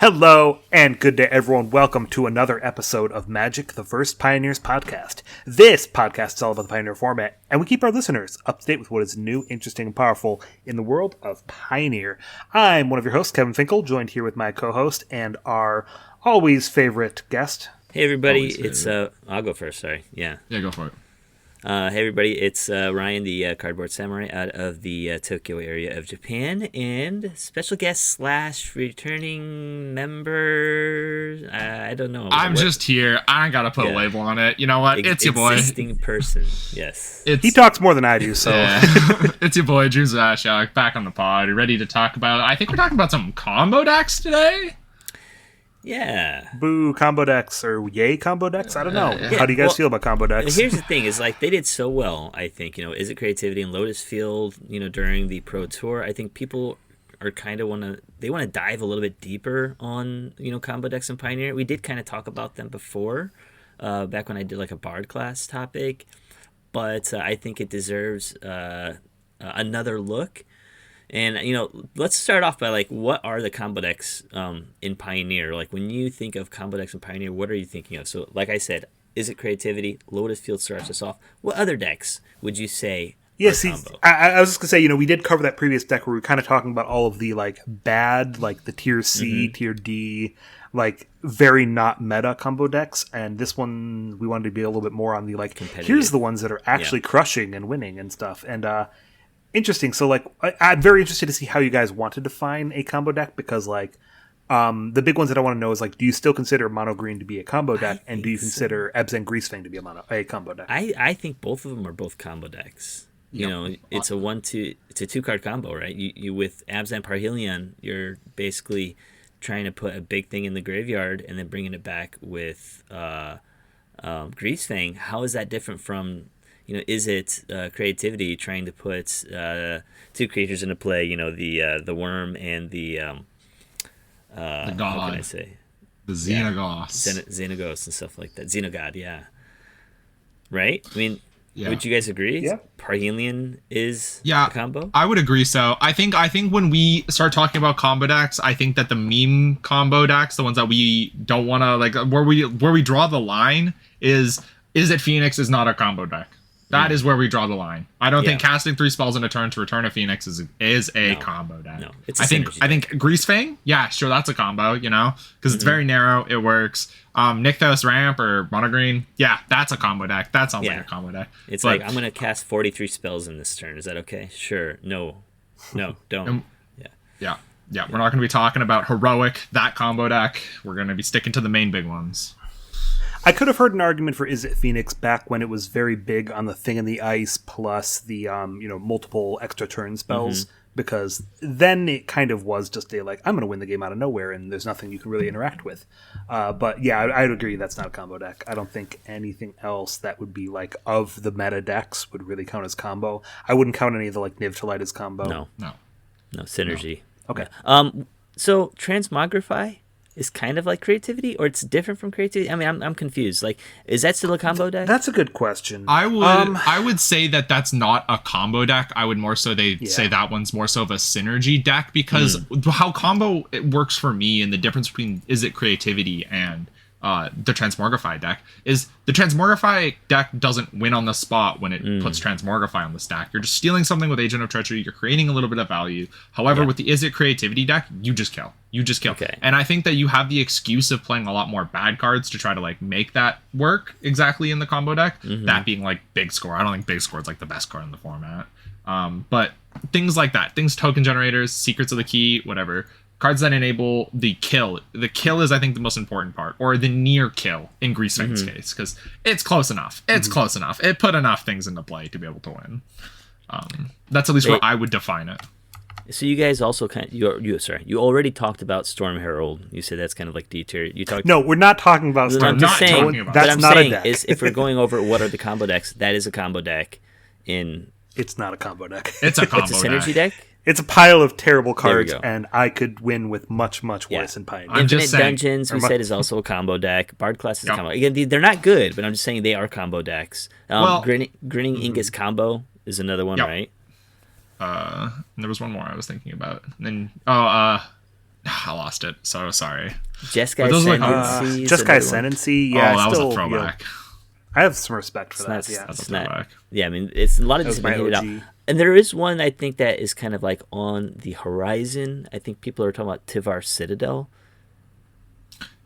Hello and good day, everyone. Welcome to another episode of Magic: The First Pioneers podcast. This podcast is all about the Pioneer format, and we keep our listeners up to date with what is new, interesting, and powerful in the world of Pioneer. I'm one of your hosts, Kevin Finkel, joined here with my co-host and our always favorite guest. Hey everybody, it's I'll go first. Sorry, yeah, go for it. Hey everybody, it's Ryan, the Cardboard Samurai, out of the Tokyo area of Japan, and special guest / returning member. I don't know. I'm just here. I ain't gotta put a label on it. You know what? It's your boy. Existing person. Yes. He talks more than I do, so it's your boy Drew Zashak back on the pod, ready to talk about. I think we're talking about some combo decks today. Yeah. Boo combo decks or yay combo decks? I don't know. How do you guys feel about combo decks? Here's the thing: is like they did so well. I think Is It Creativity and Lotus Field? During the Pro Tour, I think people are kind of want to dive a little bit deeper on combo decks and Pioneer. We did kind of talk about them before, back when I did like a Bard class topic, but I think it deserves another look. And, let's start off by, what are the combo decks in Pioneer? Like, when you think of combo decks in Pioneer, what are you thinking of? So, like I said, Is It Creativity? Lotus Field starts us off. What other decks would you say are combo? I was just going to say, we did cover that previous deck where we were kind of talking about all of the, bad, the tier C, tier D, very not meta combo decks. And this one, we wanted to be a little bit more on the, here's the ones that are actually crushing and winning and stuff. And, interesting. So, I'm very interested to see how you guys want to define a combo deck because, the big ones that I want to know is, do you still consider Mono Green to be a combo deck, and do you consider Ebsen Greasefang to be a combo deck? I think both of them are both combo decks. It's a 2-card combo, right? You with Abzan Parhelion, you're basically trying to put a big thing in the graveyard and then bringing it back with Greasefang. How is that different from Is It Creativity trying to put two creatures into play? The worm and the god. How can I say? The Xenagos. Xenagos and stuff like that. Xenogod, yeah. Right? I mean, yeah. Would you guys agree? Yeah. Parhelion is a combo? I would agree so. I think when we start talking about combo decks, I think that the meme combo decks, the ones that we don't want to, where we draw the line is It Phoenix is not a combo deck. That is where we draw the line. I don't think casting 3 spells in a turn to return a Phoenix is a combo deck. No, I think Greasefang, yeah, sure, that's a combo, because it's very narrow, it works. Nykthos Ramp or Mono Green, yeah, that's a combo deck. That sounds like a combo deck. It's I'm going to cast 43 spells in this turn. Is that okay? Sure. No, don't. Yeah. We're not going to be talking about Heroic, that combo deck. We're going to be sticking to the main big ones. I could have heard an argument for Is It Phoenix back when it was very big on the Thing in the Ice plus the multiple extra turn spells, because then it kind of was just I'm going to win the game out of nowhere and there's nothing you can really interact with. But yeah, I'd agree that's not a combo deck. I don't think anything else that would be of the meta decks would really count as combo. I wouldn't count any of the Niv to Light as combo. No, synergy. No. Okay. So Transmogrify is kind of like Creativity, or it's different from Creativity? I mean, I'm confused. Is that still a combo deck? That's a good question. I would say that that's not a combo deck. I would more so say that one's more so of a synergy deck, because how combo it works for me, and the difference between Is It Creativity and the Transmogrify deck is the Transmogrify deck doesn't win on the spot when it puts Transmogrify on the stack. You're just stealing something with Agent of Treachery. You're creating a little bit of value. However, with the Is It Creativity deck, you just kill. Okay. And I think that you have the excuse of playing a lot more bad cards to try to make that work exactly in the combo deck. That being Big Score. I don't think Big Score is the best card in the format. But things like that, token generators, Secrets of the Key, whatever. Cards that enable the kill. The kill is, I think, the most important part, or the near kill in Greasefang's case, because it's close enough. Close enough. It put enough things into play to be able to win. That's at least where I would define it. So you guys also you already talked about Storm Herald. You said that's kind of D tier. No, we're not talking about Storm. I'm just saying. That's not a deck. Is if we're going over what are the combo decks, that is a combo deck. It's not a combo deck. It's a combo It's a synergy deck. It's a pile of terrible cards, and I could win with much, much worse in Pioneer. Infinite Dungeons, we said, is also a combo deck. Bard Class is a combo. Again, they're not good, but I'm just saying they are combo decks. Grinning Ingus combo is another one, right? There was one more I was thinking about. And then I lost it. So sorry. Jeskai those are like- Ascendancy. Jeskai Ascendancy, yeah, that was still, a throwback. I have some respect for that. Not- Yeah, That's a It's not- throwback. Yeah, I mean, it's a lot of that these was have been my handed OG. out. And there is one I think that is kind of like on the horizon. I think people are talking about Tivar Citadel.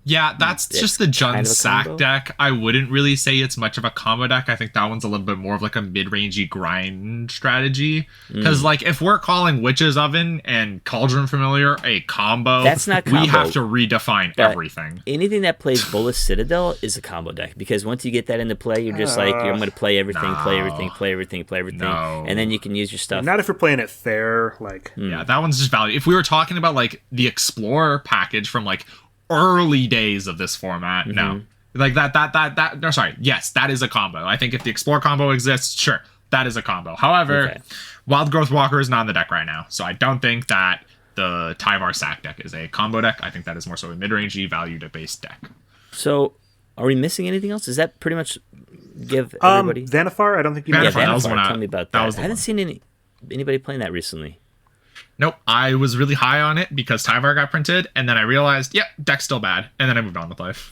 Yeah, that's It's just the Jun kind of a Sack combo. deck. I wouldn't really say it's much of a combo deck. I think that one's a little bit more of like a mid-rangey grind strategy. Because like if we're calling Witch's Oven and Cauldron Familiar a combo, That's not we combo, have to redefine but everything. Anything that plays Bolas Citadel is a combo deck because once you get that into play, you're just like, I'm going to play everything, play everything, play everything, play everything, No. and then you can use your stuff. Not if you're playing it fair. Like, Yeah, that one's just value. If we were talking about like the Explorer package from like early days of this format, no. Like that no, sorry. Yes, that is a combo. I think if the Explorer combo exists, sure, that is a combo. However, Okay. Wild Growth Walker is not in the deck right now. So I don't think that the Tyvar Sack deck is a combo deck. I think that is more so a mid-rangey value-based deck. So, are we missing anything else? Does that pretty much give everybody? Vanifar, I don't think you Vanifar, mentioned. that was the one Tell me about that that. was the I haven't one. seen anybody playing that recently. Nope, I was really high on it because Tyvar got printed, and then I realized, yep, deck's still bad, and then I moved on with life.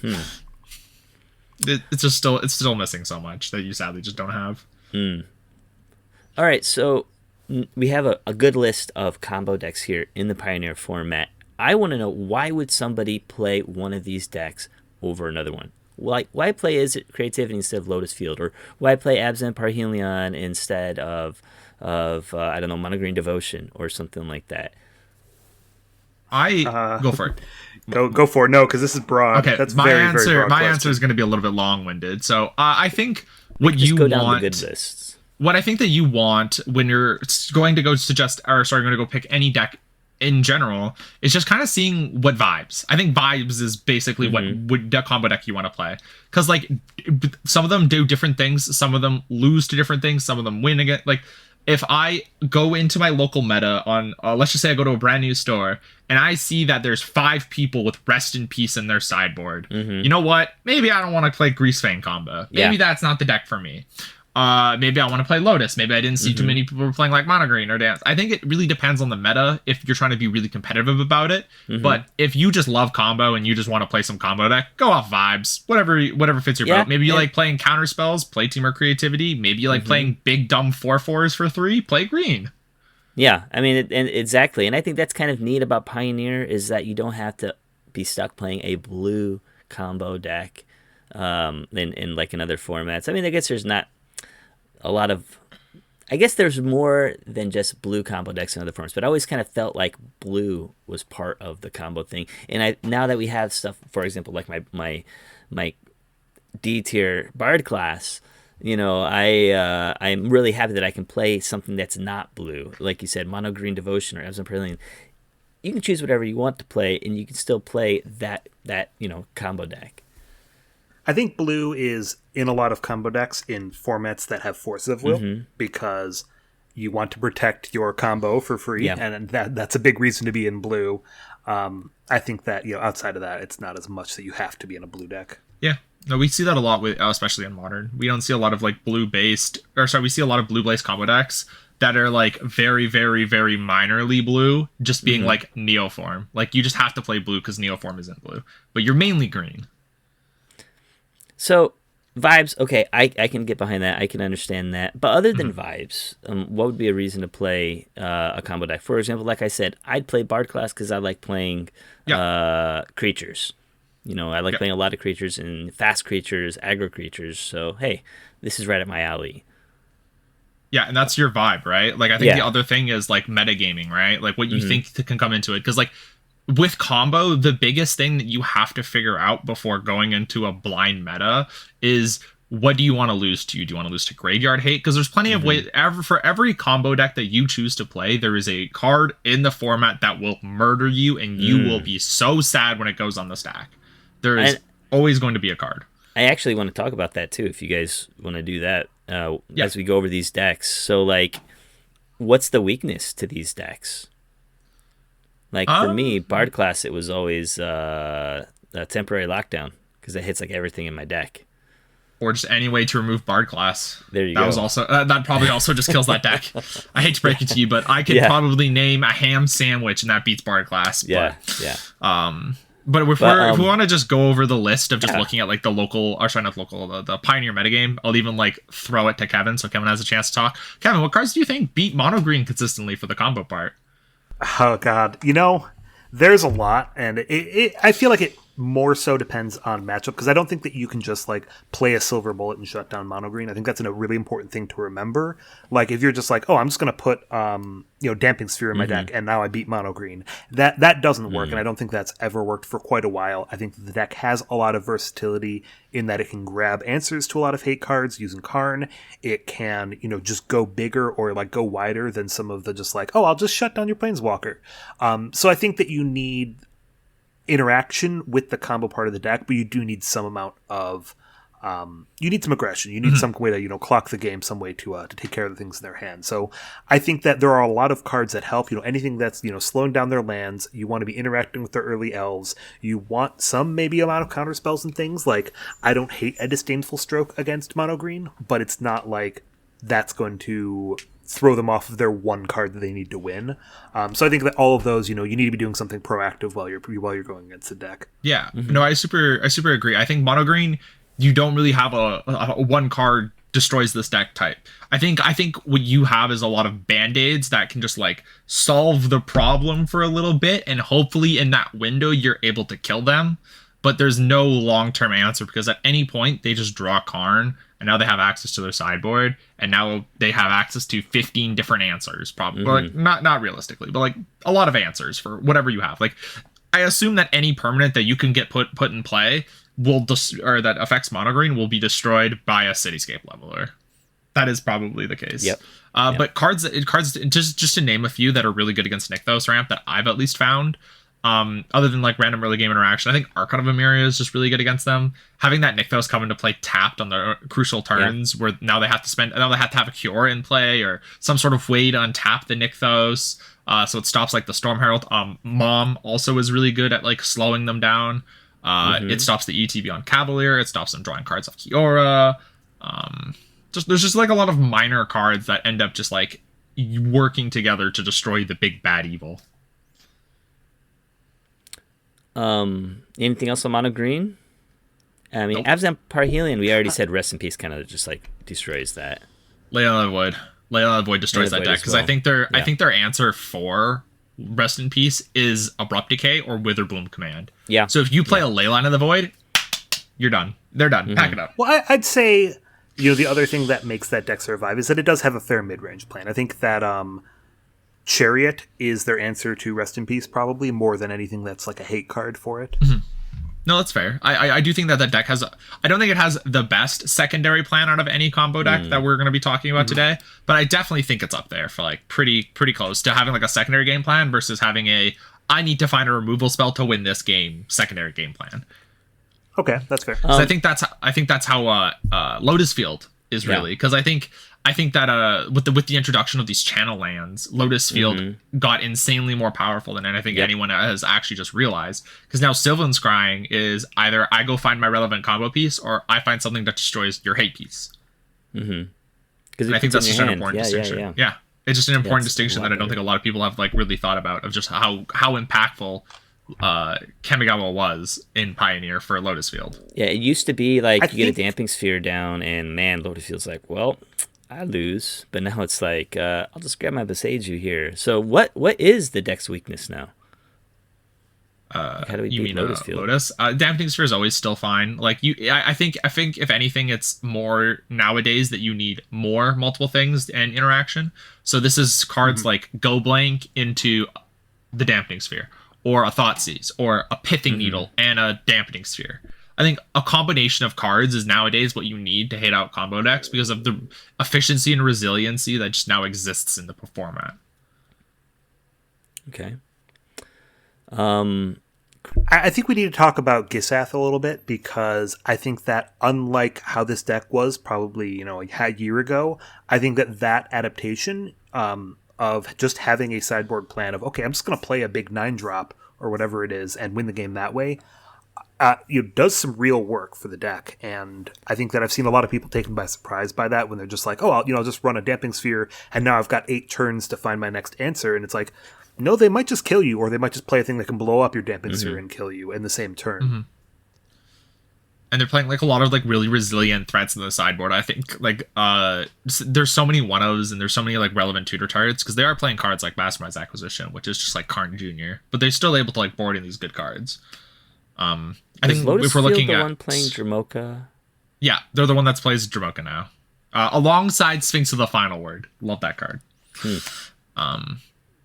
It's still missing so much that you sadly just don't have. All right, so we have a good list of combo decks here in the Pioneer format. I want to know, why would somebody play one of these decks over another one? Why play Is It Creativity instead of Lotus Field? Or why play Absent Parhelion instead of I don't know, Monogreen Devotion or something like that? Go for it. Go for it. No, because this is broad. Okay, That's my very, answer. very broad My question. answer is going to be a little bit long-winded. So I think what Just you go down want, the good lists. what I think that you want when you're going to go going to go pick any deck in general, is just kind of seeing what vibes. I think vibes is basically what deck combo deck you want to play. Because like some of them do different things, some of them lose to different things, some of them win again. Like if I go into my local meta on, let's just say I go to a brand new store and I see that there's 5 people with Rest in Peace in their sideboard. You know what? Maybe I don't want to play Greasefang combo. Maybe that's not the deck for me. Maybe I want to play Lotus. Maybe I didn't see too many people playing like Monogreen or Dance. I think it really depends on the meta if you're trying to be really competitive about it. But if you just love combo and you just want to play some combo deck, go off vibes. Whatever fits your boat. Maybe you like playing counter spells, play Team or Creativity. Maybe you like playing big dumb 4/4s for 3, play green. Yeah, I mean, exactly. And I think that's kind of neat about Pioneer is that you don't have to be stuck playing a blue combo deck in like in other formats. I mean, I guess there's not a lot of, I guess there's more than just blue combo decks in other forms, but I always kind of felt like blue was part of the combo thing. And now that we have stuff, for example, like my D tier Bard class, you know, I'm really happy that I can play something that's not blue, like you said, Mono Green Devotion or Absent Parhelion. You can choose whatever you want to play, and you can still play that combo deck. I think blue is in a lot of combo decks in formats that have Forces of Will because you want to protect your combo for free, and that's a big reason to be in blue. I think that outside of that, it's not as much that you have to be in a blue deck. Yeah. No, we see that a lot with, especially in Modern. We don't see a lot of like we see a lot of blue-based combo decks that are like very, very, very minorly blue, just being like Neoform. Like you just have to play blue because Neoform isn't blue, but you're mainly green. So vibes, okay, I can get behind that. I can understand that. But other than vibes, what would be a reason to play a combo deck? For example, like I said, I'd play Bard class because I like playing creatures. You know, I like playing a lot of creatures and fast creatures, aggro creatures. So, hey, this is right up my alley. Yeah, and that's your vibe, right? Like, I think the other thing is, like, metagaming, right? Like, what you think can come into it. Because, like, with combo, the biggest thing that you have to figure out before going into a blind meta is, what do you want to lose to? Do you want to lose to Graveyard Hate? Because there's plenty of ways. For every combo deck that you choose to play, there is a card in the format that will murder you, and you will be so sad when it goes on the stack. There is always going to be a card. I actually want to talk about that too, if you guys want to do that as we go over these decks. So, like, what's the weakness to these decks? Like, for me, Bard class, it was always a temporary lockdown because it hits like everything in my deck. Or just any way to remove Bard Class. There you go. That was also that probably also just kills that deck. I hate to break it to you, but I could probably name a ham sandwich and that beats Bard Class. Yeah, But if we want to just go over the list of just looking at like the local, or sorry, not local, the Pioneer metagame, I'll even like throw it to Kevin so Kevin has a chance to talk. Kevin, what cards do you think beat mono green consistently for the combo part? Oh God, there's a lot, and I feel like it more so depends on matchup, because I don't think that you can just like play a silver bullet and shut down mono green. I think that's a really important thing to remember. Like if you're just like, oh, I'm just going to put damping sphere in my deck and now I beat mono green, that doesn't work, and I don't think that's ever worked for quite a while. I think the deck has a lot of versatility in that it can grab answers to a lot of hate cards using Karn. It can just go bigger or like go wider than some of the just like, oh, I'll just shut down your planeswalker. So I think that you need interaction with the combo part of the deck, but you do need some amount of you need some aggression. You need some way to clock the game, some way to take care of the things in their hand. So I think that there are a lot of cards that help. Anything that's slowing down their lands. You want to be interacting with their early elves. You want some maybe amount of counter spells and things. Like I don't hate a Disdainful Stroke against mono green, but it's not like that's going to throw them off of their one card that they need to win. So I think that all of those, you need to be doing something proactive while you're going against the deck. Yeah, no, I super agree. I think mono green, you don't really have a one card destroys this deck type. I think what you have is a lot of band-aids that can just like solve the problem for a little bit, and hopefully in that window you're able to kill them. But there's no long-term answer, because at any point they just draw Karn, and now they have access to their sideboard, and now they have access to 15 different answers, probably. Like, not realistically, but like a lot of answers for whatever you have. Like, I assume that any permanent that you can get put in play or that affects mono green will be destroyed by a Cityscape Leveler. That is probably the case. Yep. But cards just to name a few that are really good against Nykthos ramp that I've at least found. Other than like random early game interaction, I think Archon of Emeria is just really good against them. Having that Nykthos come into play tapped on the crucial turns, where now they have to have a cure in play or some sort of way to untap the Nykthos, so it stops like the Storm Herald. Mom also is really good at like slowing them down. It stops the ETB on Cavalier. It stops them drawing cards off Kiora. There's just like a lot of minor cards that end up just like working together to destroy the big bad evil. Anything else on mono green? I mean, nope. Abzan Parhelion, we already said rest in peace kind of just like destroys that. Leyline of the Void destroys that deck, because I think their answer for rest in peace is Abrupt Decay or Witherbloom Command. Yeah. So if you play a Leyline of the Void, you're done. They're done. Pack it up. Well, I'd say the other thing that makes that deck survive is that it does have a fair mid-range plan. I think that Chariot is their answer to Rest in Peace, probably more than anything that's like a hate card for it. No, that's fair. I do think that deck has... I don't think it has the best secondary plan out of any combo deck that we're going to be talking about today, but I definitely think it's up there for like pretty close to having like a secondary game plan versus having I need to find a removal spell to win this game secondary game plan. Okay, that's fair. So I think that's how Lotus Field is really, because I think that with the introduction of these channel lands, Lotus Field got insanely more powerful than I think anyone has actually just realized. Because now Sylvan Scrying is either I go find my relevant combo piece, or I find something that destroys your hate piece. Because I think that's just an important distinction. Yeah, it's just an important distinction that I don't think a lot of people have like really thought about, of just how impactful Kamigawa was in Pioneer for Lotus Field. Yeah, it used to be like you get a Damping Sphere down, and man, Lotus Field's like, well, I lose. But now it's like, I'll just grab my Boseiju here. So what is the deck's weakness now? Like, how do we beat Lotus Field? Lotus? Damping Sphere is always still fine. Like I think if anything, it's more nowadays that you need more multiple things and interaction. So this is cards like Go Blank into the Dampening Sphere, or a Thoughtseize, or a Pithing Needle and a Dampening Sphere. I think a combination of cards is nowadays what you need to hate out combo decks, because of the efficiency and resiliency that just now exists in the format. Okay. I think we need to talk about Gisath a little bit, because I think that unlike how this deck was probably a year ago, I think that adaptation of just having a sideboard plan of, okay, I'm just going to play a big 9-drop or whatever it is and win the game that way, does some real work for the deck, and I think that I've seen a lot of people taken by surprise by that when they're just like, oh, I'll just run a Damping Sphere, and now I've got 8 turns to find my next answer, and it's like, no, they might just kill you, or they might just play a thing that can blow up your Damping Sphere and kill you in the same turn. And they're playing like a lot of like really resilient threats in the sideboard. I think like there's so many 1-ofs and there's so many like relevant tutor targets because they are playing cards like Mastermind's Acquisition, which is just like Karn Jr., but they're still able to like board in these good cards. I think Lotus if we're looking Field at the one playing Dromoka. Yeah, they're the one that plays Dromoka now, alongside Sphinx of the Final Word. Love that card.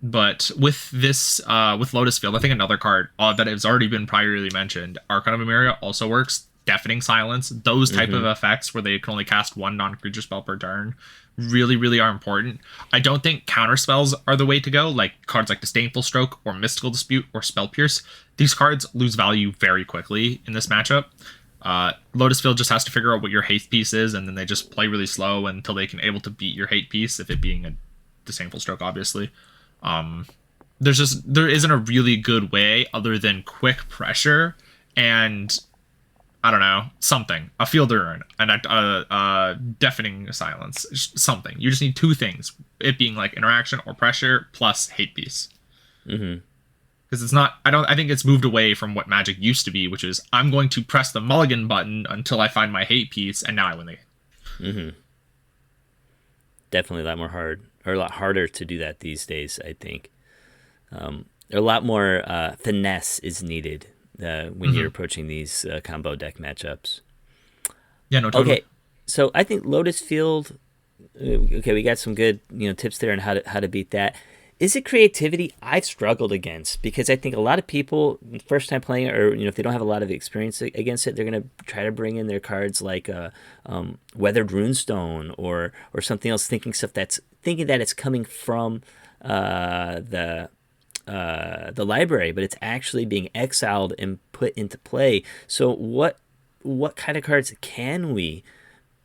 But with this, with Lotus Field, I think another card that has already been priorly mentioned, Archon of Emeria, also works. Deafening Silence, those type of effects where they can only cast 1 non-creature spell per turn, really, really are important. I don't think counter spells are the way to go, like cards like Disdainful Stroke or Mystical Dispute or Spell Pierce. These cards lose value very quickly in this matchup. Lotus Field just has to figure out what your hate piece is, and then they just play really slow until they can able to beat your hate piece, if it being a Disdainful Stroke, obviously. There isn't a really good way other than quick pressure and I don't know, something, a Field Urn, and a Deafening Silence, something. You just need 2 things, it being like interaction or pressure plus hate piece. Because it's not, I think it's moved away from what Magic used to be, which is I'm going to press the mulligan button until I find my hate piece, and now I win the game. Definitely a lot harder to do that these days, I think. A lot more finesse is needed when you're approaching these combo deck matchups. Yeah, no, totally. Okay, so I think Lotus Field. Okay, we got some good tips there on how to beat that. Is it creativity? I've struggled against because I think a lot of people first time playing it, or if they don't have a lot of experience against it, they're gonna try to bring in their cards like Weathered Runestone or something else, thinking that it's coming from the library, but it's actually being exiled and put into play. So what kind of cards can we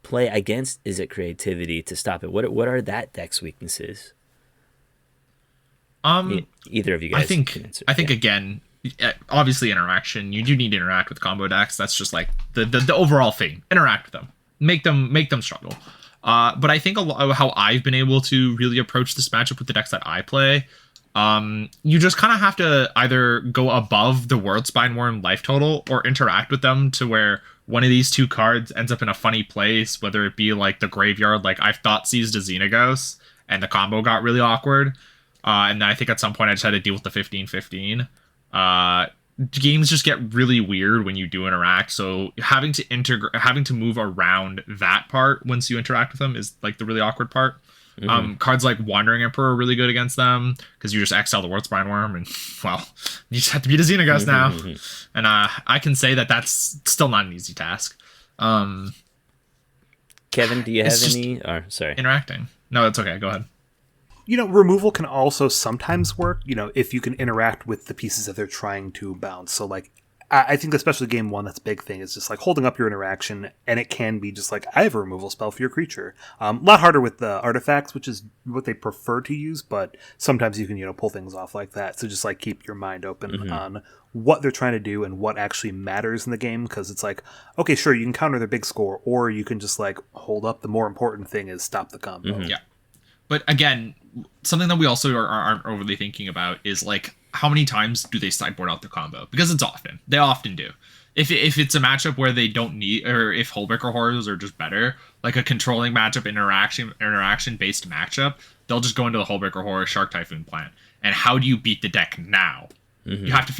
play against Is It Creativity to stop it? What are that deck's weaknesses? Either of you guys can answer. I think again, obviously interaction. You do need to interact with combo decks. That's just like the overall thing. Interact with them. Make them struggle. But I think a lot of how I've been able to really approach this matchup with the decks that I play, you just kind of have to either go above the World Spine Worm life total or interact with them to where one of these 2 cards ends up in a funny place, whether it be like the graveyard, like I've thought seized a Xenagos, and the combo got really awkward. And then I think at some point I just had to deal with the 15-15. Games just get really weird when you do interact, so having to move around that part once you interact with them is like the really awkward part. Cards like Wandering Emperor are really good against them because you just exile the World Spine Worm, and well, you just have to beat a Xenagos now. And I can say that that's still not an easy task. Kevin, do you have any? Sorry, interacting. No, that's okay. Go ahead. Removal can also sometimes work, if you can interact with the pieces that they're trying to bounce. So, like, I think especially game 1, that's a big thing, is just, like, holding up your interaction, and it can be just, like, I have a removal spell for your creature. A lot harder with the artifacts, which is what they prefer to use, but sometimes you can, pull things off like that. So just, like, keep your mind open on what they're trying to do and what actually matters in the game, because it's like, okay, sure, you can counter their big score, or you can just, like, hold up. The more important thing is stop the combo. Yeah. But again, something that we also aren't overly thinking about is like how many times do they sideboard out their combo? Because they often do. If it's a matchup where they don't need, or if Hullbreaker Horrors are just better, like a controlling matchup interaction based matchup, they'll just go into the Hullbreaker Horror Shark Typhoon plan. And how do you beat the deck now? You have to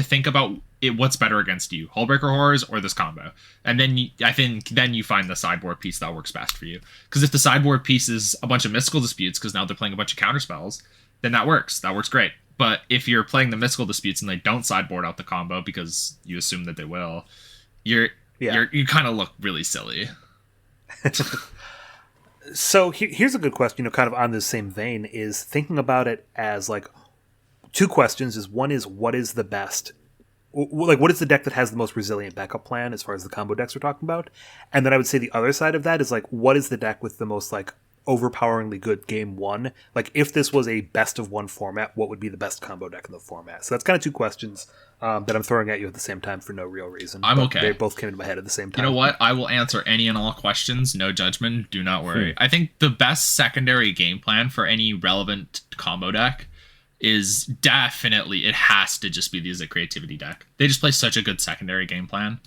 think about what's better against you, Hullbreaker Horrors or this combo, and then you find the sideboard piece that works best for you. Because if the sideboard piece is a bunch of Mystical Disputes, because now they're playing a bunch of counter spells, then that works great. But if you're playing the Mystical Disputes and they don't sideboard out the combo because you assume that they will, you kind of look really silly. So here's a good question, kind of on this same vein, is thinking about it as like 2 questions. Is one is, what is the best, like, what is the deck that has the most resilient backup plan as far as the combo decks we're talking about? And then I would say the other side of that is like, what is the deck with the most like overpoweringly good game one. Like, if this was a best of one format, what would be the best combo deck in the format? So that's kind of two questions that I'm throwing at you at the same time for no real reason. I'm okay. They both came into my head at the same time. You know what? I will answer any and all questions. No judgment. Do not worry. I think the best secondary game plan for any relevant combo deck is definitely, it has to just be the Is It Creativity deck. They just play such a good secondary game plan.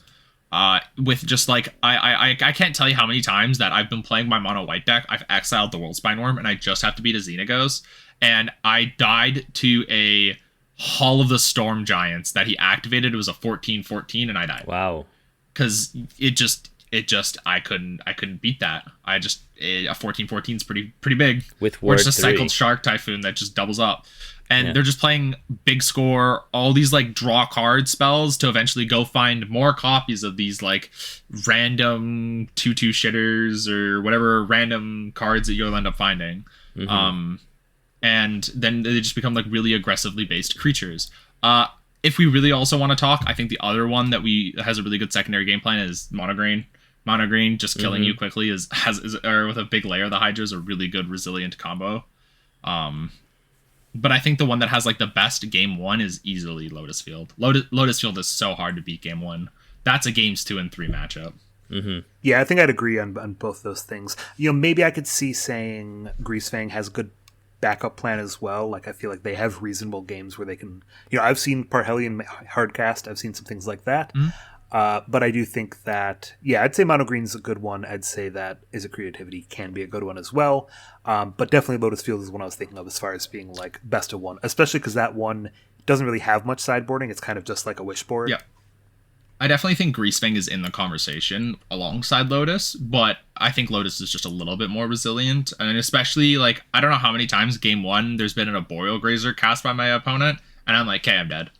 With just like, I can't tell you how many times that I've been playing my mono white deck. I've exiled the Worldspine Worm and I just have to beat a Xenagos. And I died to a Hall of the Storm Giants that he activated. It was a 14/14 and I died. Wow. Because I couldn't beat that. A 14/14 is pretty big. With Ward Which is a 3. cycled Shark Typhoon that just doubles up. And they're just playing big score, all these like draw card spells to eventually go find more copies of these like random 2/2 shitters or whatever random cards that you'll end up finding. And then they just become like really aggressively based creatures. If we really also want to talk, I think the other one that has a really good secondary game plan is Monogreen. Monogreen just killing you quickly or with a big layer of the Hydra is a really good resilient combo. But I think the one that has like the best game one is easily Lotus Field. Lotus Field is so hard to beat game one. That's a games 2 and 3 matchup. Yeah, I think I'd agree on both those things. You know, maybe I could see saying Greasefang has a good backup plan as well. Like, I feel like they have reasonable games where they can, you know, I've seen Parhelion Hardcast. I've seen some things like that. But I do think that, yeah, I'd say Mono Green's a good one. I'd say that Is It Creativity can be a good one as well. But definitely Lotus Field is one I was thinking of as far as being like best of one, especially because that one doesn't really have much sideboarding. It's kind of just like a wish board. Yeah. I definitely think Greasefang is in the conversation alongside Lotus, but I think Lotus is just a little bit more resilient. And especially, like, I don't know how many times game one there's been an Arboreal Grazer cast by my opponent, and I'm like, okay, I'm dead.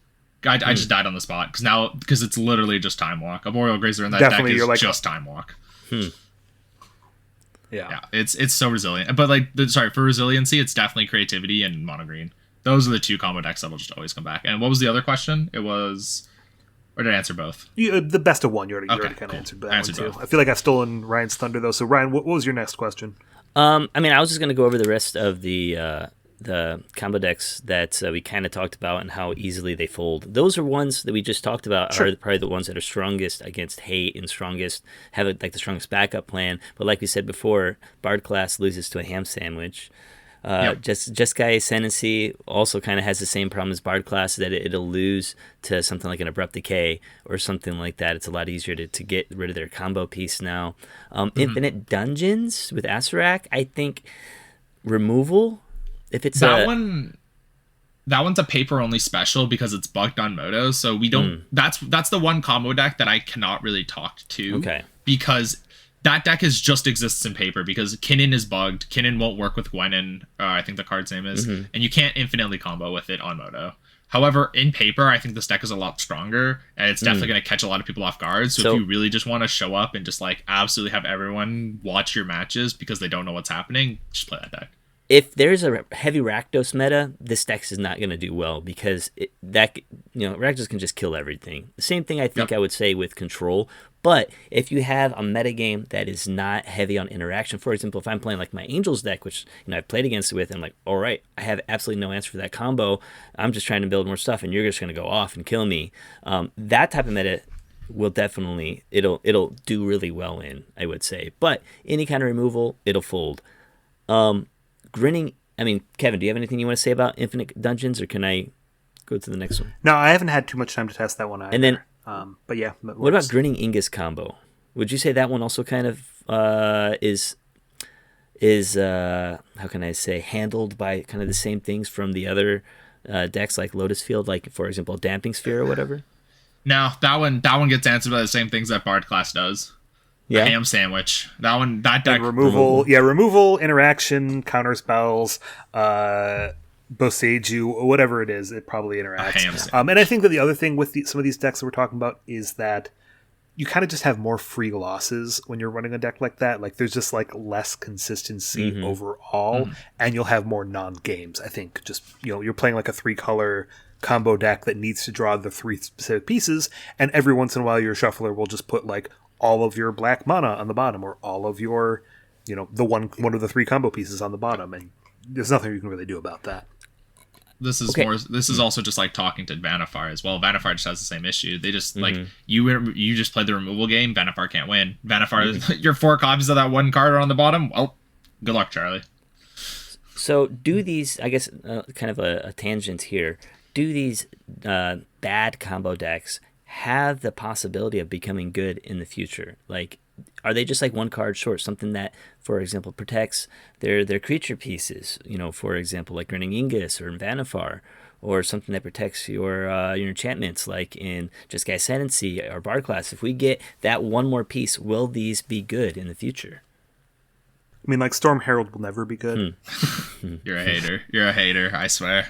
I just died on the spot because it's literally just Time Walk. Arboreal Grazer in that definitely deck is like, just Time Walk. Yeah, it's so resilient. But like, for resiliency, it's definitely Creativity and Mono Green. Those are the two combo decks that will just always come back. And what was the other question? It was, or did I answer both? The best of one. You already kind of answered that one too. Both. I feel like I've stolen Ryan's thunder though. So Ryan, what was your next question? I mean, I was just going to go over the rest of the combo decks that we kind of talked about and how easily they fold. Those are ones that we just talked about are probably the ones that are strongest against hate and have the strongest backup plan. But like we said before, Bard class loses to a ham sandwich. Jeskai Ascendancy also kind of has the same problem as Bard class, that it'll lose to something like an Abrupt Decay or something like that. It's a lot easier to get rid of their combo piece now. Infinite Dungeons with Acererak, I think removal. If it's that one's a paper only special because it's bugged on Moto, so we don't. That's the one combo deck that I cannot really talk to. Okay. Because that deck just exists in paper because Kinnan is bugged. Kinnan won't work with Gwenin. I think the card's name is, and you can't infinitely combo with it on Moto. However, in paper, I think this deck is a lot stronger, and it's definitely going to catch a lot of people off guard. So if you really just want to show up and just like absolutely have everyone watch your matches because they don't know what's happening, just play that deck. If there's a heavy Rakdos meta, this deck is not going to do well because Rakdos can just kill everything. The same thing I think I would say with Control. But if you have a metagame that is not heavy on interaction, for example, if I'm playing like my Angels deck, which I've played against it with, and I'm like, all right, I have absolutely no answer for that combo. I'm just trying to build more stuff, and you're just going to go off and kill me. That type of meta will definitely it'll do really well in, I would say. But any kind of removal, it'll fold. Grinning. I mean, Kevin, do you have anything you want to say about Infinite Dungeons, or can I go to the next one? No, I haven't had too much time to test that one either. And then, but yeah. What about Grinning Ingus combo? Would you say that one also kind of is how can I say, handled by kind of the same things from the other decks like Lotus Field, like for example, Damping Sphere or whatever? No, that one gets answered by the same things that Bard class does. Yeah. Ham sandwich. That deck. And removal. Yeah, removal, interaction, counter spells, Boseiju, whatever it is, it probably interacts. And I think that the other thing with some of these decks that we're talking about is that you kind of just have more free losses when you're running a deck like that. Like, there's just like less consistency overall, and you'll have more non-games. I think just, you're playing like a 3-color combo deck that needs to draw the 3 specific pieces, and every once in a while your shuffler will just put like all of your black mana on the bottom, or all of your the one of the 3 combo pieces on the bottom, and there's nothing you can really do about that. This is also just like talking to Vanifar as well. Vanifar just has the same issue. They just like you just played the removal game. Vanifar can't win. Vanifar, your 4 copies of that 1 card are on the bottom. Well, good luck, Charlie. So do these, I guess, kind of a tangent here. Do these bad combo decks have the possibility of becoming good in the future? Like, are they just like 1 card short, something that, for example, protects their creature pieces? For example, like Grinning Ingus or Vanifar, or something that protects your enchantments, like in Just Guy Ascendancy or Bard class. If we get that 1 more piece, will these be good in the future? I mean, like Storm Herald will never be good. You're a hater. You're a hater. I swear.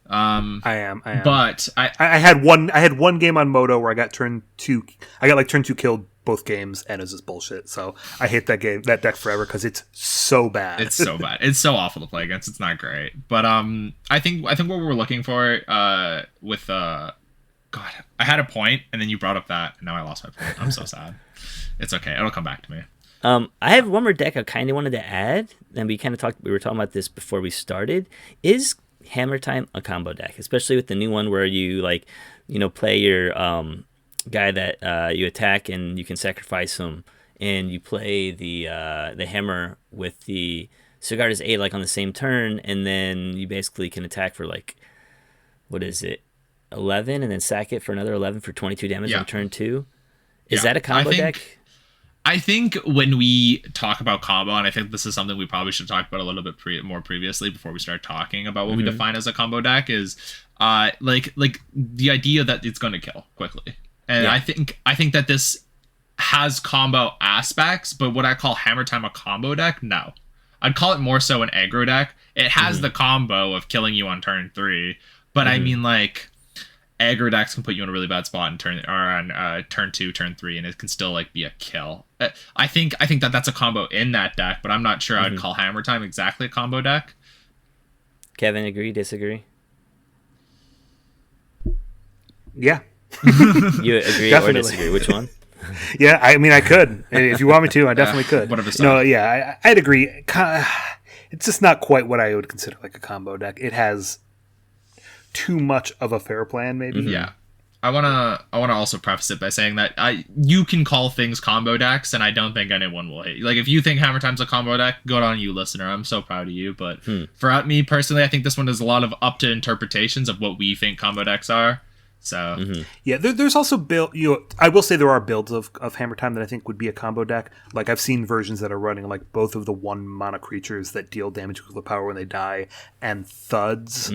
I am. But I had one game on Moto where I got turn 2. I got turn 2 killed both games, and it was just bullshit. So I hate that deck forever because it's so bad. It's so bad. It's so awful to play against. It's not great. But I think what we're looking for with God, I had a point, and then you brought up that, and now I lost my point. I'm so sad. It's okay. It'll come back to me. I have one more deck I kind of wanted to add, and we were talking about this before we started. Is Hammer Time a combo deck, especially with the new one where you play your guy that you attack and you can sacrifice him, and you play the hammer with the Sigarda's 8 on the same turn, and then you basically can attack for 11, and then sack it for another 11 for 22 damage on turn 2. Is that a combo deck? I think when we talk about combo, and I think this is something we probably should talk about a little bit more previously before we start talking about what we define as a combo deck, is like the idea that it's going to kill quickly. And I think that this has combo aspects, but what I call Hammer Time a combo deck, no. I'd call it more so an aggro deck. It has the combo of killing you on turn 3, but I mean, aggro decks can put you in a really bad spot on turn 2, turn 3, and it can still be a kill. I think that that's a combo in that deck, but I'm not sure I'd call Hammer Time exactly a combo deck. Kevin, agree, disagree? Yeah. You agree or disagree? Which one? Yeah, I mean, I could. If you want me to, I definitely could. No, yeah, I'd agree. It's just not quite what I would consider a combo deck. It has too much of a fair plan, maybe. Yeah. I wanna also preface it by saying that you can call things combo decks, and I don't think anyone will hate you. If you think Hammer Time's a combo deck, good on you, listener. I'm so proud of you. But for me personally, I think this one is a lot of up to interpretations of what we think combo decks are. So yeah, there's also I will say there are builds of Hammer Time that I think would be a combo deck. I've seen versions that are running both of the 1 mana creatures that deal damage equal to power when they die, and thuds.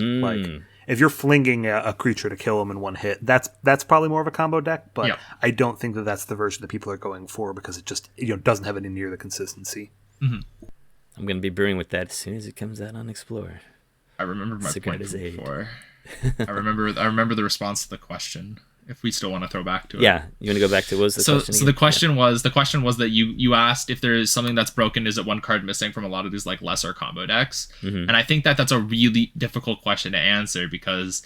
If you're flinging a creature to kill them in 1 hit, that's probably more of a combo deck. But I don't think that that's the version that people are going for, because it just doesn't have any near the consistency. I'm going to be brewing with that as soon as it comes out on Explorer. I remember my point from before. I remember the response to the question. If we still want to throw back to it. Yeah, you want to go back to what was the question? So the question was that you asked if there is something that's broken, is it 1 card missing from a lot of these lesser combo decks? And I think that that's a really difficult question to answer, because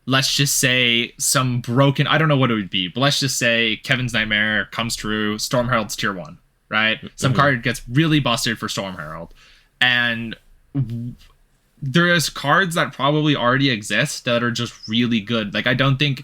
let's just say some broken, I don't know what it would be, but let's just say Kevin's Nightmare comes true, Storm Herald's tier 1, right? Some card gets really busted for Storm Herald, and there's cards that probably already exist that are just really good. I don't think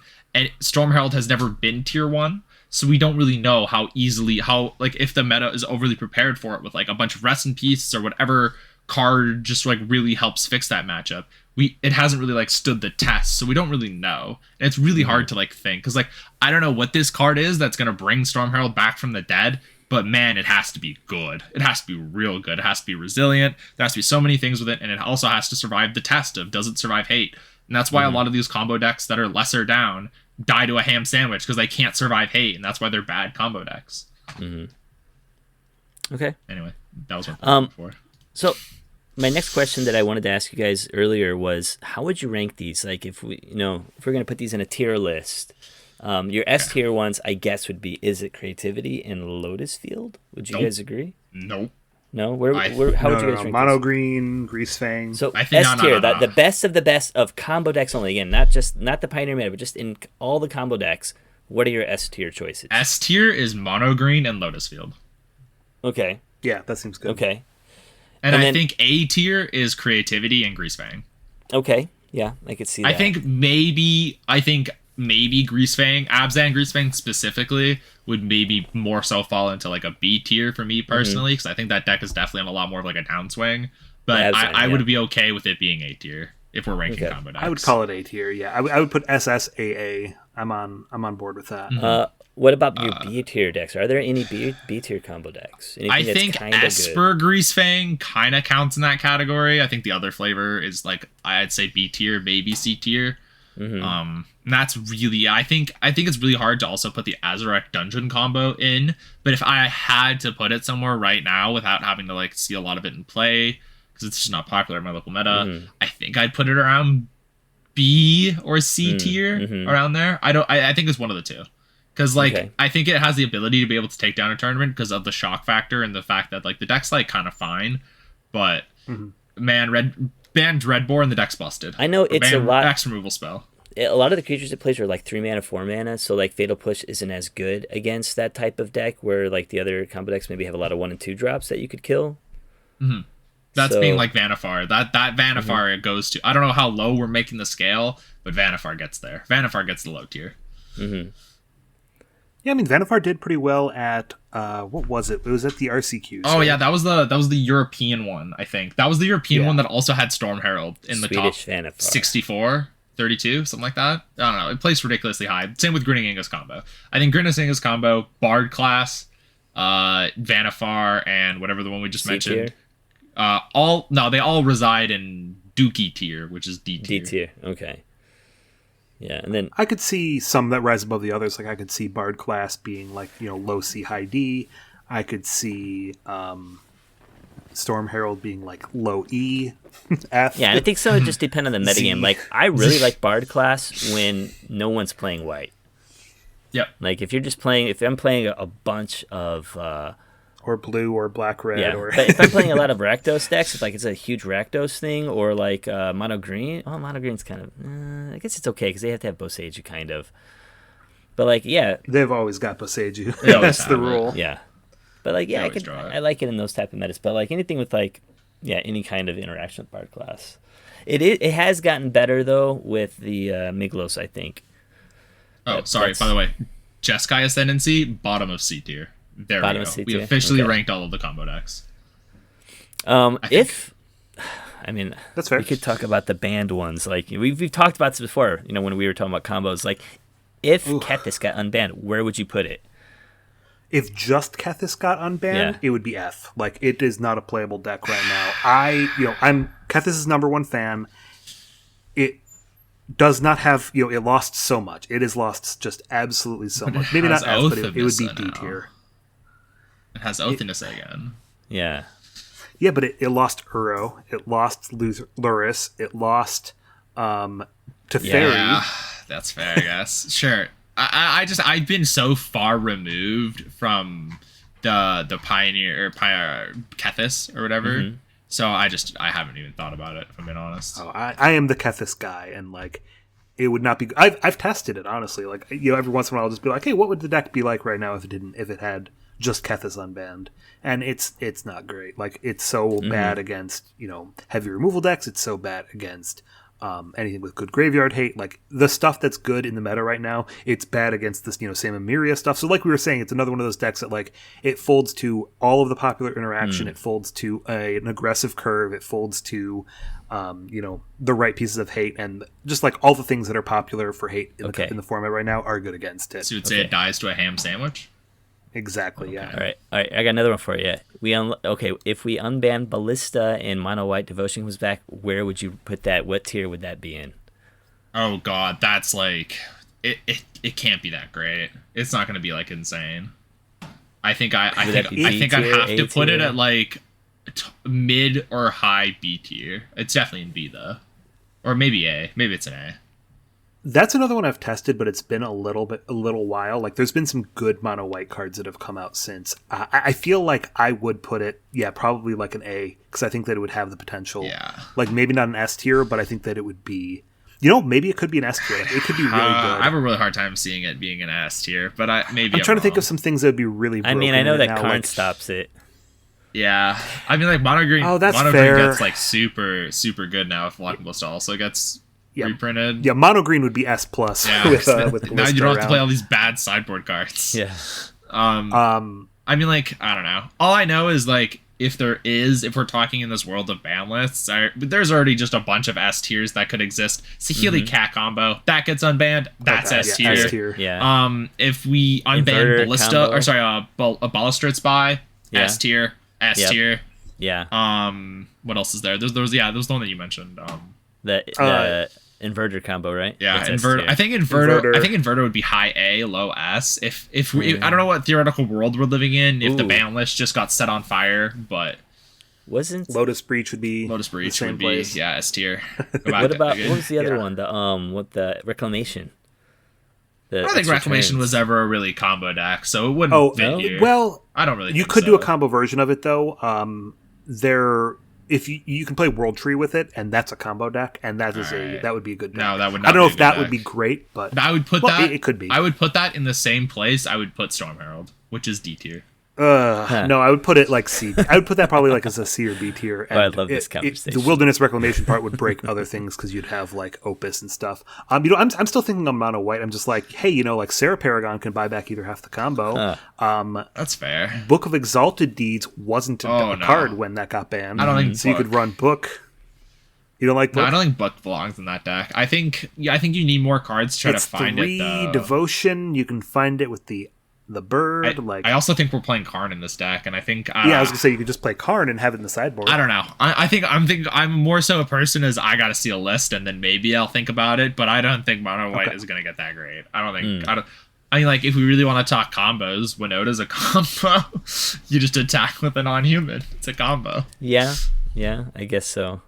Storm Herald has never been tier 1, so we don't really know how if the meta is overly prepared for it with a bunch of Rest in Peace or whatever card just really helps fix that matchup. It hasn't really stood the test, so we don't really know. And it's really hard to think, because I don't know what this card is that's gonna bring Storm Herald back from the dead. But man, it has to be good. It has to be real good. It has to be resilient. There has to be so many things with it, and it also has to survive the test of, does it survive hate? And that's why a lot of these combo decks that are lesser down die to a ham sandwich, because they can't survive hate, and that's why they're bad combo decks. Okay. Anyway, that was one before. So my next question that I wanted to ask you guys earlier was, how would you rank these? If we're going to put these in a tier list, your S tier ones, I guess, would be Is It Creativity and Lotus Field. Would you guys agree? Nope. No? How would you guys rank Mono these? Green, Grease Fang. So S tier, the best of the best of combo decks only. Again, not the Pioneer meta, but just in all the combo decks. What are your S tier choices? S tier is Mono Green and Lotus Field. Okay. Yeah, that seems good. Okay. And I think A tier is creativity and Greasefang. Okay. Yeah, I could see that. I think maybe Greasefang, Abzan Greasefang specifically, would maybe more so fall into like a B tier for me personally, because I think that deck is definitely on a lot more of like a downswing. But Abzan, I would be okay with it being A tier if we're ranking combo decks. I would call it A tier. Yeah, I would put SSAA. I'm on board with that. What about your B tier decks? Are there any B tier combo decks? Anything I think Esper Greasefang kind of counts in that category. I think the other flavor is like I'd say B tier, maybe C tier. And that's really I think it's really hard to also put the Azarek Dungeon combo in. But if I had to put it somewhere right now without having to like see a lot of it in play, because it's just not popular in my local meta, I think I'd put it around B or C tier around there. I think it's one of the two. Because, like, I think it has the ability to be able to take down a tournament because of the shock factor and the fact that, like, the deck's, like, kind of fine. But, man, banned Dreadbore and the deck's busted. I know it's a lot. X removal spell. A lot of the creatures it plays are, like, 3 mana, 4 mana. So, like, Fatal Push isn't as good against that type of deck where, like, the other combo decks maybe have a lot of 1 and 2 drops that you could kill. That's being, like, Vanifar. That Vanifar goes to... I don't know how low we're making the scale, but Vanifar gets there. Vanifar gets the low tier. Yeah, I mean, Vanifar did pretty well at, what was it? It was at the RCQ. Oh, yeah, that was the European one, I think. That was the European one that also had Storm Herald in the top Vanifar. 64, 32, something like that. I don't know. It plays ridiculously high. Same with Grinning Angus combo. I think Grinning Angus combo, Bard class, Vanifar, and whatever the one we just mentioned. They all reside in Dookie tier, which is D tier. D tier, okay. Yeah, and then I could see some that rise above the others. Like I could see Bard class being like, you know, low C, high D. I could see Storm Herald being like low E, F. Yeah, and I think some would just depend on the metagame. Like I really like Bard class when no one's playing white. Yep. Like if I'm playing a bunch of or blue or black red. Yeah, or but if I'm playing a lot of Rakdos decks, if like it's a huge Rakdos thing, or like mono green. Oh, mono green's kind of. I guess it's okay because they have to have Boseiju kind of. But like, yeah, they've always got Boseiju. That's the rule. Yeah, but like, yeah, I like it in those type of metas. But like anything with like, yeah, any kind of interaction with Bard class. It has gotten better though with the Miglos, I think. Oh, sorry. By the way, Jeskai Ascendancy, bottom of C tier. There we go. We officially ranked all of the combo decks. I mean, that's fair. We could talk about the banned ones. Like we've talked about this before. You know, when we were talking about combos. Like, if Kethis got unbanned, where would you put it? If just Kethis got unbanned, it would be F. Like, it is not a playable deck right now. I'm Kethis' #1 fan. It does not have, it lost so much. It has lost just absolutely so much. Maybe not F, but it would be D tier. It has Othinus again. Yeah. Yeah, but it lost Uro. It lost Luris. It lost Teferi. Yeah, that's fair, I guess. Sure. I've been so far removed from the Pioneer or Kethis or whatever. So I haven't even thought about it, if I'm being honest. Oh, I am the Kethis guy, and like it would not be. I've tested it honestly. Like every once in a while, I'll just be like, hey, what would the deck be like right now if it had just Kethis unbanned? And it's not great. Like it's so bad against heavy removal decks. It's so bad against anything with good graveyard hate. Like the stuff that's good in the meta right now, it's bad against this Sam Emiria stuff. So like we were saying, it's another one of those decks that like it folds to all of the popular interaction. It folds to an aggressive curve. It folds to the right pieces of hate, and just like all the things that are popular for hate in the format right now are good against it. So you'd say it dies to a ham sandwich? Exactly, yeah. All right. I got another one for you. If we unban Ballista and Mono White Devotion comes back, where would you put that? What tier would that be in? Oh God, that's like it can't be that great. It's not going to be like insane. I think I'd have to put it at like mid or high B tier. It's definitely in B though, or maybe A. Maybe it's an A. That's another one I've tested, but it's been a little while. Like, there's been some good mono white cards that have come out since. I feel like I would put it, probably like an A, because I think that it would have the potential. Yeah. Like, maybe not an S tier, but I think that it would be, maybe it could be an S tier. Like, it could be really good. I have a really hard time seeing it being an S tier, but I'm trying to think of some things that would be really broken. I mean, I know that Karn stops it. Yeah, I mean, like mono green. Oh, that's mono fair. green gets like super good now. If Black Ballista also gets reprinted. Yeah, mono green would be S plus. Yeah, with now you don't have to play around. all these bad sideboard cards. Yeah. I mean, like, I don't know. All I know is like if we're talking in this world of ban lists, there's already just a bunch of S tiers that could exist. Saheeli Cat combo that gets unbanned. That's S tier. S tier. Yeah. If we unban Inverter Ballista, combo. or sorry, a Ballista Spy, Yeah. S tier. Yeah. What else is there? There's the one that you mentioned. The inverter combo, right? Yeah, That's S inverter. tier. I think inverter would be high A, low S. If we, I don't know what theoretical world we're living in. If the Ooh. ban list just got set on fire, but Wasn't Lotus Breach would be S tier. what about what was the other one? The Reclamation. I don't think extra Reclamation turns. was ever a really combo deck, so it wouldn't fit here. Well, I don't really. You think could so. do a combo version of it though. If you can play World Tree with it, and that's a combo deck, and that would be a good deck. No, that would. I don't know be if a that good would deck. be great, but I would put that. It could be. I would put that in the same place. I would put Storm Herald, which is D tier. No, I would put it like C. I would put that probably like as a C or B tier. And I love this conversation. The Wilderness Reclamation part would break other things because you'd have like Opus and stuff. I'm still thinking on mono white. I'm just like, hey, like Sarah Paragon can buy back either half the combo. That's fair. Book of Exalted Deeds wasn't a card when that got banned. I don't think so. You could run Book. You don't like Book? No, I don't think Book belongs in that deck. I think you need more cards to try to find it. Though. Devotion. You can find it with the bird. I also think we're playing Karn in this deck, and I think I was gonna say you could just play Karn and have it in the sideboard. I don't know. I'm more so a person as I gotta see a list and then maybe I'll think about it. But I don't think mono white is gonna get that great. I don't think. I mean, like if we really want to talk combos, Winota's a combo. You just attack with a non-human. It's a combo. Yeah, I guess so.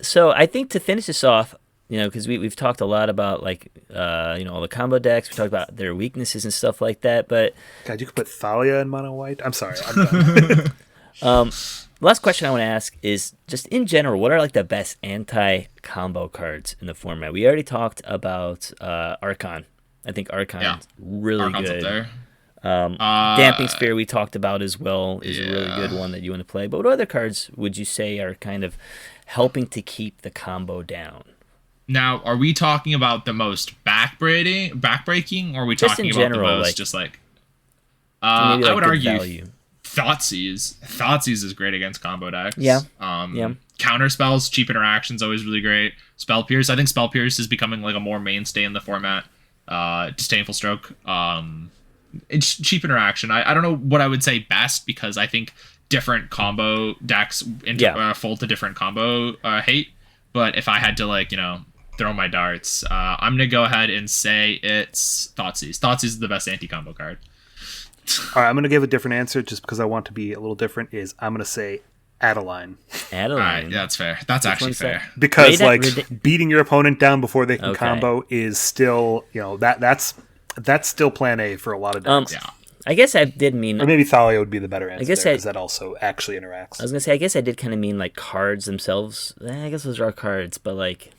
So I think to finish this off, because we've talked a lot about like all the combo decks. We talked about their weaknesses and stuff like that. But God, you could put Thalia in mono white. I'm sorry. I'm done. Last question I want to ask is just in general, what are like the best anti-combo cards in the format? We already talked about Archon. I think Archon's really Archon's good. Up there. Damping Sphere we talked about as well is a really good one that you want to play. But what other cards would you say are kind of helping to keep the combo down? Now, are we talking about the most backbreaking, or are we Just talking in about general, the most like, just like? maybe, like, I would good argue value. Thoughtseize. Thoughtseize is great against combo decks. Yeah. Counter spells, cheap interactions, always really great. Spell Pierce. I think Spell Pierce is becoming like a more mainstay in the format. Disdainful Stroke. It's cheap interaction. I don't know what I would say best because I think different combo decks fold to different combo hate. But if I had to throw my darts, I'm gonna go ahead and say it's Thoughtseize. Thoughtseize is the best anti-combo card. All right, I'm gonna give a different answer just because I want to be a little different. I'm gonna say Adeline. Adeline. All right, yeah, that's fair. That's actually fair. Because beating your opponent down before they can combo is still that's still plan A for a lot of decks. Yeah. I guess I did mean... Or maybe Thalia would be the better answer because that I also actually interacts. I was going to say, I guess I did kind of mean like cards themselves. I guess those are cards, but like...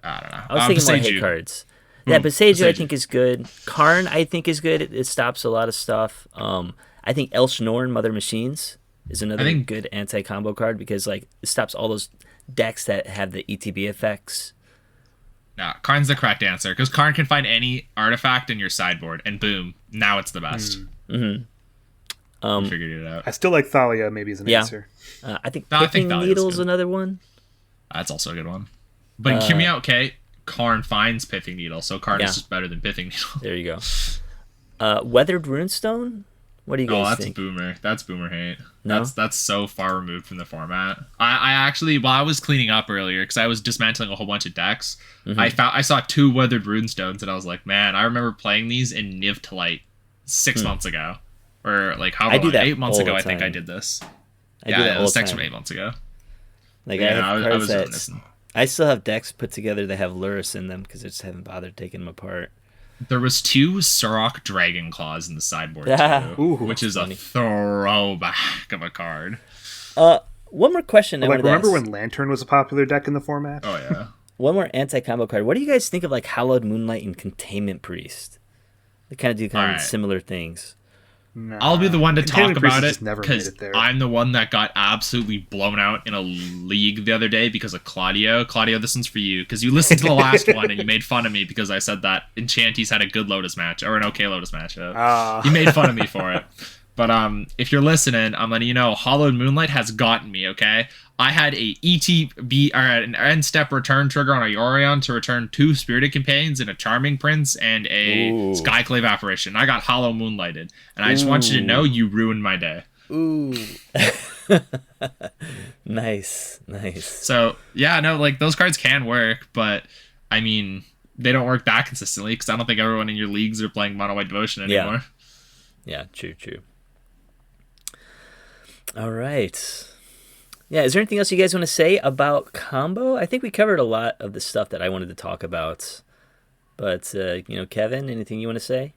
I don't know. I was thinking more Beseiju. hate cards. Yeah, Beseiju I think is good. Karn I think is good. It stops a lot of stuff. I think Elshnorn, Mother Machines, is another good anti-combo card because like it stops all those decks that have the ETB effects. No, Karn's the correct answer because Karn can find any artifact in your sideboard, and boom, now it's the best. You figured it out. I still like Thalia maybe as an answer. I think No, I think Pithing Thalia's Needle's good. another one. That's also a good one. But hear me out, okay? Karn finds Pithing Needle, so Karn is just better than Pithing Needle. There you go. Weathered Runestone? What do you guys think? Boomer. That's boomer hate. No? That's so far removed from the format. I actually, while I was cleaning up earlier, because I was dismantling a whole bunch of decks, I saw 2 Weathered Runestones, and I was like, man, I remember playing these in Niv to like 6 months ago. Or like how long? 8 months ago, I think I did this. I do that all the decks time. from 8 months ago. Like Yeah, I have I cards was that reminiscing. I still have decks put together that have Lurrus in them because I just haven't bothered taking them apart. There was 2 Sorok Dragon Claws in the sideboard too, Ooh, which is funny. a throwback of a card. One more question. I wanted to remember ask. when Lantern was a popular deck in the format? Oh yeah. One more anti-combo card. What do you guys think of like Hallowed Moonlight and Containment Priest? They kind of do kind of Alright. similar things. Nah. I'll be the one to talk about it never because I'm the one that got absolutely blown out in a league the other day because of Claudio. Claudio, this one's for you because you listened to the last one and you made fun of me because I said that Enchanties had a good Lotus match or an okay Lotus matchup. You made fun of me for it. But if you're listening, I'm letting you know, Hollowed Moonlight has gotten me, okay? I had a ETB or an end step return trigger on a Yorion to return 2 Spirited Companions and a Charming Prince and a Skyclave Apparition. I got Hollow Moonlighted, and I just want you to know you ruined my day. Ooh. Nice. So, yeah, no, like, those cards can work, but, I mean, they don't work that consistently because I don't think everyone in your leagues are playing Mono White Devotion anymore. Yeah, true. All right. Yeah, is there anything else you guys want to say about combo? I think we covered a lot of the stuff that I wanted to talk about. But, Kevin, anything you want to say?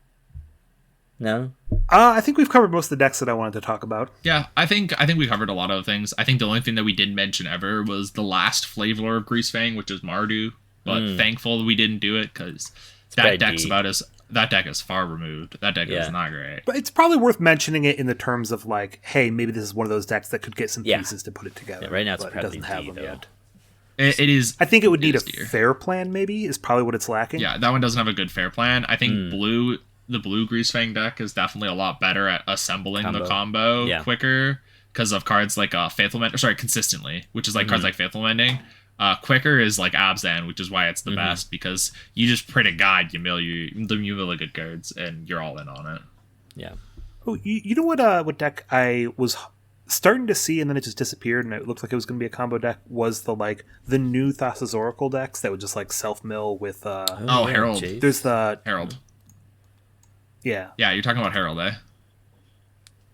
No? I think we've covered most of the decks that I wanted to talk about. Yeah, I think we covered a lot of things. I think the only thing that we didn't mention ever was the last flavor of Greasefang, which is Mardu. But thankful we didn't do it because that deck is far removed. That deck is not great. But it's probably worth mentioning it in the terms of like, hey, maybe this is one of those decks that could get some pieces to put it together. Yeah, right now it's but it doesn't have them yet. It is. I think it would need a fair plan. Maybe is probably what it's lacking. Yeah, that one doesn't have a good fair plan. I think the blue Greasefang deck is definitely a lot better at assembling the combo quicker because of cards like Faithful Mending. Sorry, consistently, which is like cards like Faithful Mending. Quicker is like Abzan, which is why it's the best because you just print a guide, you mill the good cards, and you're all in on it. Yeah. Oh, you know what deck I was starting to see and then it just disappeared and it looked like it was going to be a combo deck was the new Thassa's Oracle decks that would just like self mill with Herald. There's the Herald. Yeah. Yeah, you're talking about Herald, eh?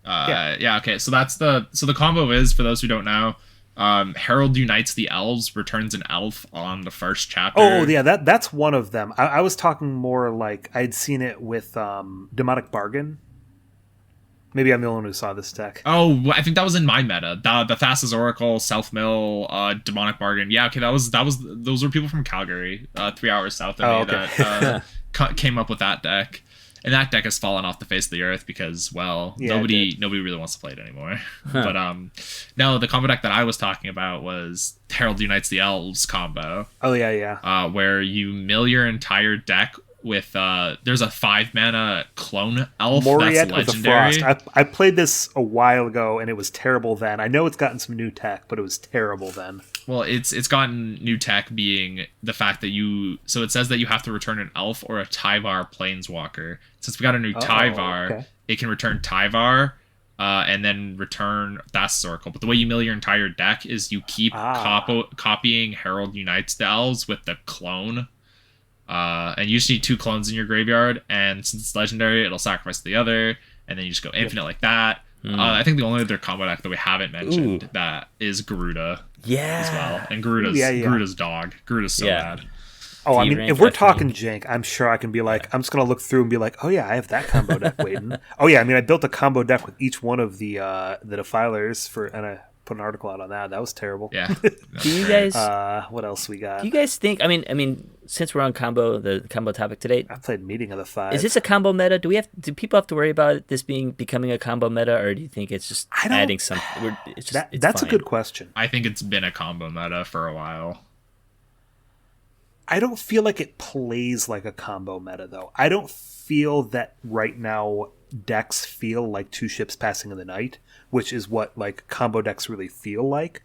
Yeah. Okay. So the combo is, for those who don't know. Herald Unites the Elves, returns an elf on the first chapter. Oh yeah, that's one of them. I was talking more like I'd seen it with Demonic Bargain. Maybe I'm the only one who saw this deck. Oh, I think that was in my meta. The Thassa's Oracle, Self Mill, Demonic Bargain. Yeah, okay, those were people from Calgary, 3 hours south of me that came up with that deck. And that deck has fallen off the face of the earth because, nobody really wants to play it anymore. But no, the combo deck that I was talking about was Herald Unites the Elves combo. Oh yeah. Where you mill your entire deck with there's a 5-mana clone elf Moriette that's legendary. With the Frost. I played this a while ago and it was terrible then. I know it's gotten some new tech, but it was terrible then. Well, it's gotten new tech being the fact that so it says that you have to return an elf or a Tyvar Planeswalker. Since we got a new Tyvar, it can return Tyvar and then return Thassa's Oracle. But the way you mill your entire deck is you keep copying Herald Unites the Elves with the clone. And you just need 2 clones in your graveyard, and since it's legendary, it'll sacrifice the other, and then you just go infinite like that. I think the only other combo deck that we haven't mentioned that is Garuda as well. And Garuda's dog. Garuda's so bad. Oh, I mean, if we're talking jank, I'm sure I can be like, I'm just going to look through and be like, oh yeah, I have that combo deck waiting. Oh yeah, I mean, I built a combo deck with each one of the defilers and I put an article out on that. That was terrible. Yeah. Do you guys? What else we got? Do you guys think? I mean, since we're on the combo topic today, I played Meeting of the Five. Is this a combo meta? Do people have to worry about this becoming a combo meta, or do you think it's just adding something? That's a good question. I think it's been a combo meta for a while. I don't feel like it plays like a combo meta though. I don't feel that right now decks feel like 2 ships passing in the night, which is what like combo decks really feel like.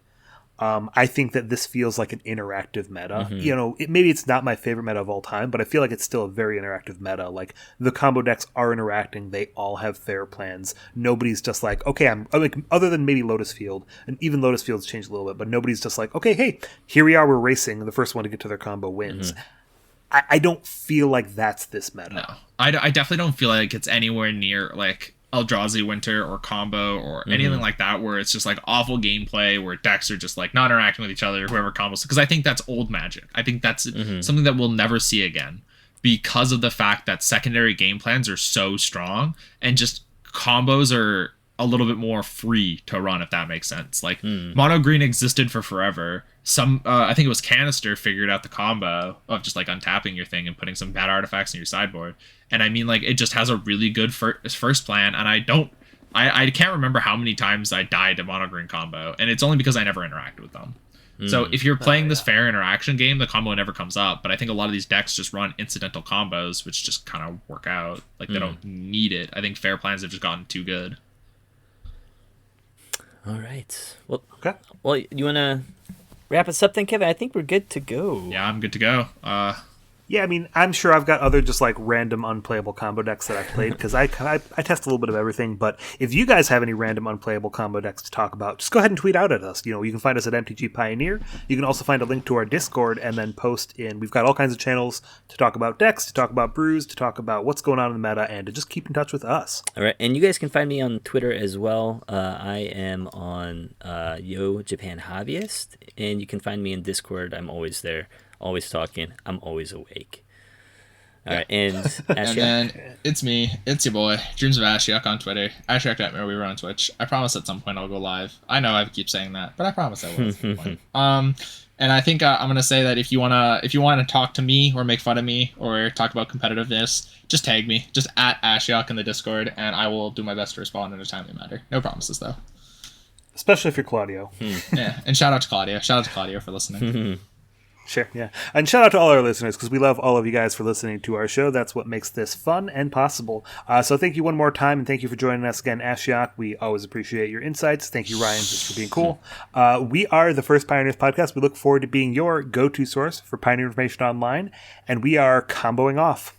I think that this feels like an interactive meta. Maybe it's not my favorite meta of all time, but I feel like it's still a very interactive meta. Like the combo decks are interacting. They all have fair plans. Nobody's just like, okay, I'm like, other than maybe Lotus Field, and even Lotus Field's changed a little bit, but nobody's just like, okay, hey, here we are, we're racing. The first one to get to their combo wins. I don't feel like that's this meta. No, I definitely don't feel like it's anywhere near like Eldrazi Winter or combo or anything like that, where it's just like awful gameplay where decks are just like not interacting with each other, whoever combos, because I think that's old Magic. I think that's something that we'll never see again because of the fact that secondary game plans are so strong and just combos are a little bit more free to run, if that makes sense. Like mono green existed for forever I think it was Canister figured out the combo of just like untapping your thing and putting some bad artifacts in your sideboard. And I mean, like, it just has a really good first plan, and I can't remember how many times I died to mono green combo, and it's only because I never interacted with them. So if you're playing this fair interaction game, the combo never comes up. But I think a lot of these decks just run incidental combos, which just kind of work out. Like, they don't need it. I think fair plans have just gotten too good. All right. Well, Okay. Well, you want to wrap us up then, Kevin? I think we're good to go. Yeah, I'm good to go. Yeah, I mean, I'm sure I've got other just like random unplayable combo decks that I've played because I test a little bit of everything. But if you guys have any random unplayable combo decks to talk about, just go ahead and tweet out at us. You know, you can find us at MTG Pioneer. You can also find a link to our Discord and then post in. We've got all kinds of channels to talk about decks, to talk about brews, to talk about what's going on in the meta, and to just keep in touch with us. All right, and you guys can find me on Twitter as well. I am on Yo Japan Hobbyist, and you can find me in Discord. I'm always there, always talking. I'm always awake. All right, and Ashiok. And then it's me. It's your boy, Dreams of Ashiok on Twitter. Ashiok.me, we were on Twitch. I promise at some point I'll go live. I know I keep saying that, but I promise I will at some point. And I think I'm gonna say that if you wanna talk to me or make fun of me or talk about competitiveness, just tag me, just at Ashiok in the Discord, and I will do my best to respond in a timely manner. No promises though. Especially if you're Claudio. Yeah, and shout out to Claudio. Shout out to Claudio for listening. Sure, yeah. And shout out to all our listeners, because we love all of you guys for listening to our show. That's what makes this fun and possible. So thank you one more time, and thank you for joining us again, Ashiok. We always appreciate your insights. Thank you, Ryan, just for being cool. We are the First Pioneers Podcast. We look forward to being your go-to source for Pioneer information online, and we are comboing off.